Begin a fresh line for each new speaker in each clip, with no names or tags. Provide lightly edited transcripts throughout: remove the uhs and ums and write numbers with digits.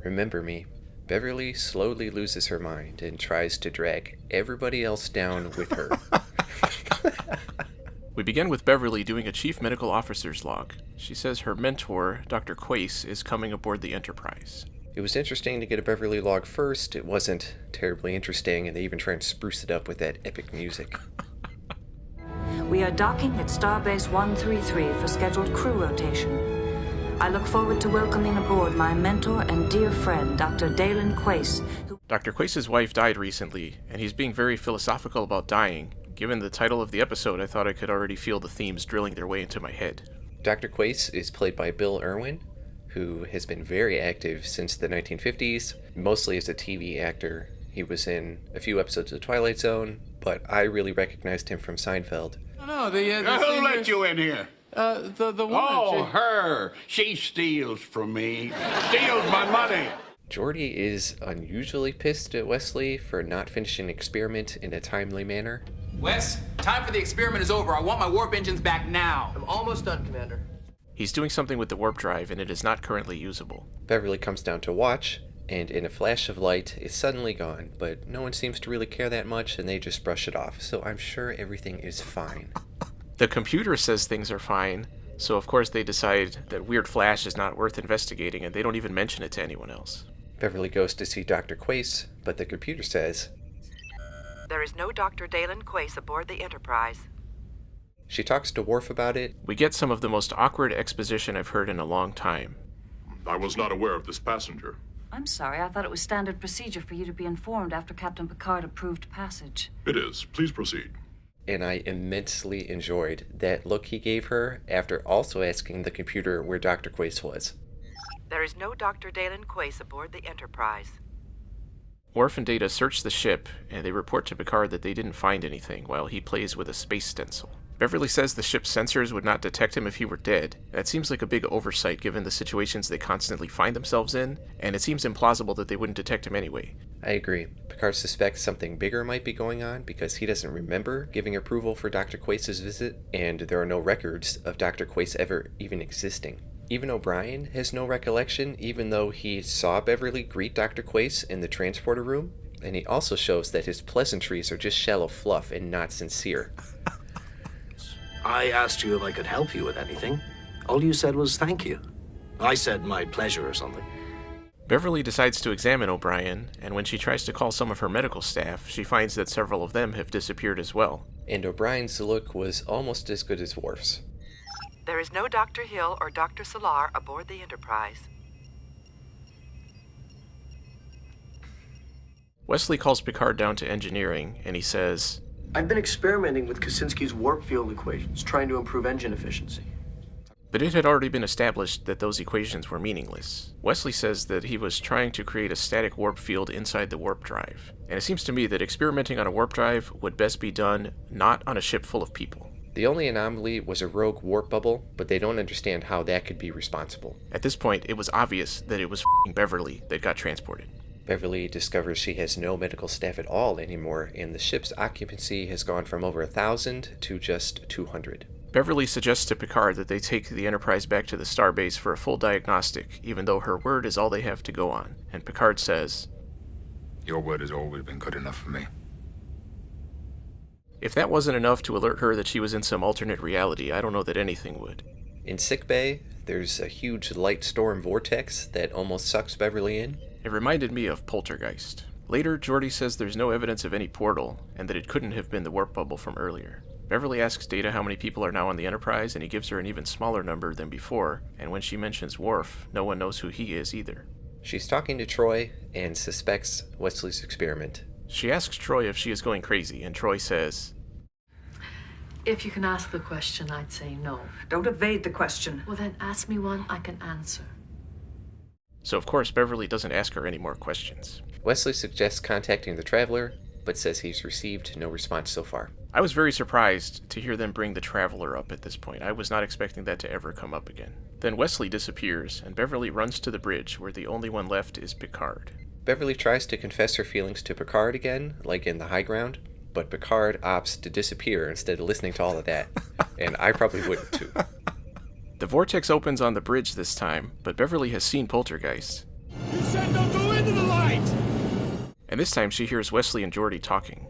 Remember me. Beverly slowly loses her mind and tries to drag everybody else down with her.
We begin with Beverly doing a chief medical officer's log. She says her mentor, Dr. Quace, is coming aboard the Enterprise.
It was interesting to get a Beverly log first. It wasn't terribly interesting, and they even try and spruce it up with that epic music.
We are docking at Starbase 133 for scheduled crew rotation. I look forward to welcoming aboard my mentor and dear friend, Dr. Dalen Quace, who...
Dr. Quace's wife died recently, and he's being very philosophical about dying. Given the title of the episode, I thought I could already feel the themes drilling their way into my head.
Dr. Quace is played by Bill Irwin, who has been very active since the 1950s, mostly as a TV actor. He was in a few episodes of The Twilight Zone, but I really recognized him from Seinfeld.
No, the
Who let you in here?
the woman.
Oh, her. She steals from me. Steals my money.
Geordi is unusually pissed at Wesley for not finishing an experiment in a timely manner.
Wes, time for the experiment is over. I want my warp engines back now.
I'm almost done, Commander.
He's doing something with the warp drive, and it is not currently usable.
Beverly comes down to watch, and in a flash of light, it's suddenly gone, but no one seems to really care that much, and they just brush it off, so I'm sure everything is fine.
The computer says things are fine, so of course they decide that weird flash is not worth investigating, and they don't even mention it to anyone else.
Beverly goes to see Dr. Quace, but the computer says,
"There is no Dr. Dalen Quace aboard the Enterprise."
she talks to Worf about it.
We get some of the most awkward exposition I've heard in a long time.
I was not aware of this passenger.
I'm sorry, I thought it was standard procedure for you to be informed after Captain Picard approved passage.
It is. Please proceed.
And I immensely enjoyed that look he gave her after also asking the computer where Dr. Quace was.
"There is no Dr. Dalen Quace aboard the Enterprise."
Worf and Data search the ship, and they report to Picard that they didn't find anything while he plays with a space stencil. Beverly says the ship's sensors would not detect him if he were dead. That seems like a big oversight given the situations they constantly find themselves in, and it seems implausible that they wouldn't detect him anyway.
I agree. Picard suspects something bigger might be going on because he doesn't remember giving approval for Dr. Quace's visit, and there are no records of Dr. Quace ever even existing. Even O'Brien has no recollection, even though he saw Beverly greet Dr. Quace in the transporter room, and he also shows that his pleasantries are just shallow fluff and not sincere.
I asked you if I could help you with anything. All you said was thank you. I said my pleasure or something.
Beverly decides to examine O'Brien, and when she tries to call some of her medical staff, she finds that several of them have disappeared as well.
And O'Brien's look was almost as good as Worf's.
"There is no Dr. Hill or Dr. Solar aboard the Enterprise."
Wesley calls Picard down to engineering, and he says,
I've been experimenting with Kaczynski's warp field equations, trying to improve engine efficiency.
but it had already been established that those equations were meaningless. Wesley says that he was trying to create a static warp field inside the warp drive, and it seems to me that experimenting on a warp drive would best be done not on a ship full of people.
The only anomaly was a rogue warp bubble, but they don't understand how that could be responsible.
At this point, it was obvious that it was f***ing Beverly that got transported.
Beverly discovers she has no medical staff at all anymore, and the ship's occupancy has gone from over 1,000 to just 200.
Beverly suggests to Picard that they take the Enterprise back to the starbase for a full diagnostic, even though her word is all they have to go on. And Picard says,
"Your word has always been good enough for me."
If that wasn't enough to alert her that she was in some alternate reality, I don't know that anything would.
In sickbay, there's a huge light storm vortex that almost sucks Beverly in.
It reminded me of Poltergeist. Later, Geordi says there's no evidence of any portal, and that it couldn't have been the warp bubble from earlier. Beverly asks Data how many people are now on the Enterprise, and he gives her an even smaller number than before, and when she mentions Worf, no one knows who he is either.
She's talking to Troy and suspects Wesley's experiment.
She asks Troy if she is going crazy, and Troy says,
"If you can ask the question, I'd say no."
Don't evade the question.
Well, then ask me one I can answer.
So of course Beverly doesn't ask her any more questions.
Wesley suggests contacting the Traveler, but says he's received no response so far.
I was very surprised to hear them bring the Traveler up at this point. I was not expecting that to ever come up again. Then Wesley disappears, and Beverly runs to the bridge, where the only one left is Picard.
Beverly tries to confess her feelings to Picard again, like in the high ground, but Picard opts to disappear instead of listening to all of that, and I probably wouldn't too.
The vortex opens on the bridge this time, but Beverly has seen Poltergeist.
You send
And this time she hears Wesley and Geordi talking.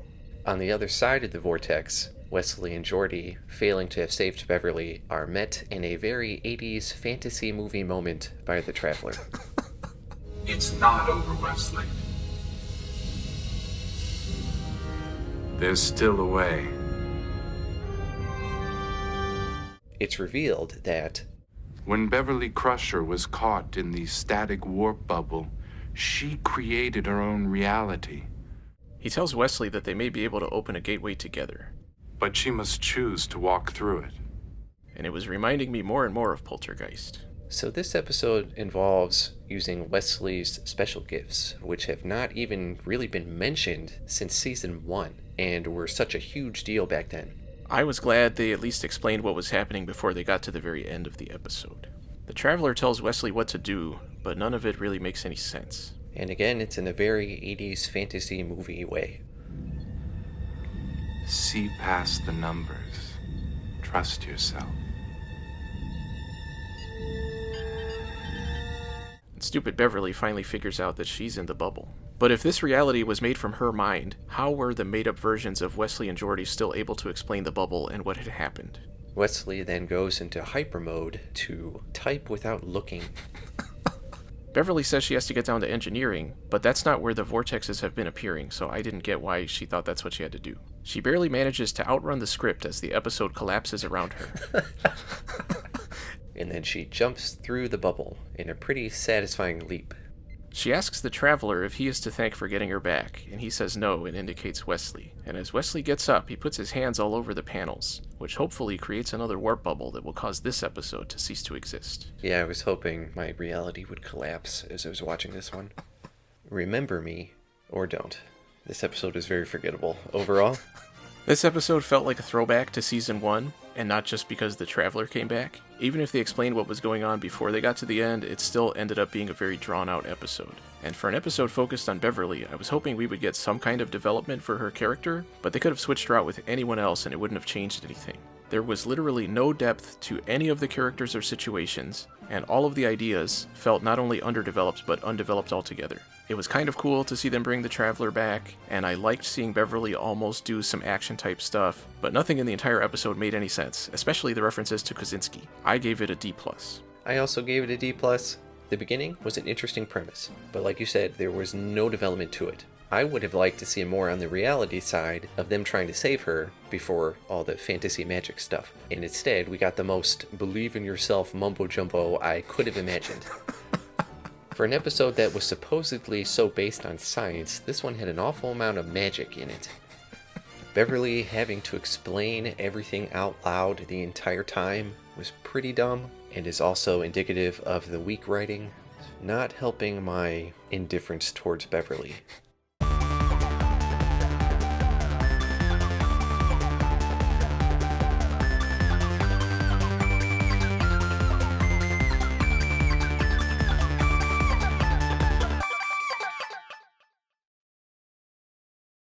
On the other side of the vortex, Wesley and Geordi, failing to have saved Beverly, are met in a very 80s fantasy movie moment by the Traveler.
It's not over, Wesley. There's still a way.
It's revealed that
When Beverly Crusher was caught in the static warp bubble, she created her own reality.
He tells Wesley that they may be able to open a gateway together.
But she must choose to walk through it.
And it was reminding me more and more of Poltergeist.
So this episode involves using Wesley's special gifts, which have not even really been mentioned since season 1, and were such a huge deal back then.
I was glad they at least explained what was happening before they got to the very end of the episode. The Traveler tells Wesley what to do, but none of it really makes any sense.
And again, it's in a very 80s fantasy movie way.
See past the numbers. Trust yourself.
And stupid Beverly finally figures out that she's in the bubble. But if this reality was made from her mind, how were the made-up versions of Wesley and Geordi still able to explain the bubble and what had happened?
Wesley then goes into hyper mode to type without looking.
Beverly says she has to get down to engineering, but that's not where the vortexes have been appearing, so I didn't get why she thought that's what she had to do. She barely manages to outrun the script as the episode collapses around her.
And then she jumps through the bubble in a pretty satisfying leap.
She asks the Traveler if he is to thank for getting her back, and he says no and indicates Wesley. And as Wesley gets up, he puts his hands all over the panels, which hopefully creates another warp bubble that will cause this episode to cease to exist.
Yeah, I was hoping my reality would collapse as I was watching this one. Remember me, or don't. This episode is very forgettable overall.
This episode felt like a throwback to Season 1, and not just because the Traveler came back. Even if they explained what was going on before they got to the end, it still ended up being a very drawn-out episode. And for an episode focused on Beverly, I was hoping we would get some kind of development for her character, but they could have switched her out with anyone else and it wouldn't have changed anything. There was literally no depth to any of the characters or situations, and all of the ideas felt not only underdeveloped, but undeveloped altogether. It was kind of cool to see them bring the Traveler back, and I liked seeing Beverly almost do some action-type stuff, but nothing in the entire episode made any sense, especially the references to Kaczynski. I gave it a D+.
I also gave it a D+. The beginning was an interesting premise, but like you said, there was no development to it. I would have liked to see more on the reality side of them trying to save her before all the fantasy magic stuff. And instead, we got the most believe-in-yourself mumbo-jumbo I could have imagined. For an episode that was supposedly so based on science, this one had an awful amount of magic in it. Beverly having to explain everything out loud the entire time was pretty dumb, and is also indicative of the weak writing, not helping my indifference towards Beverly.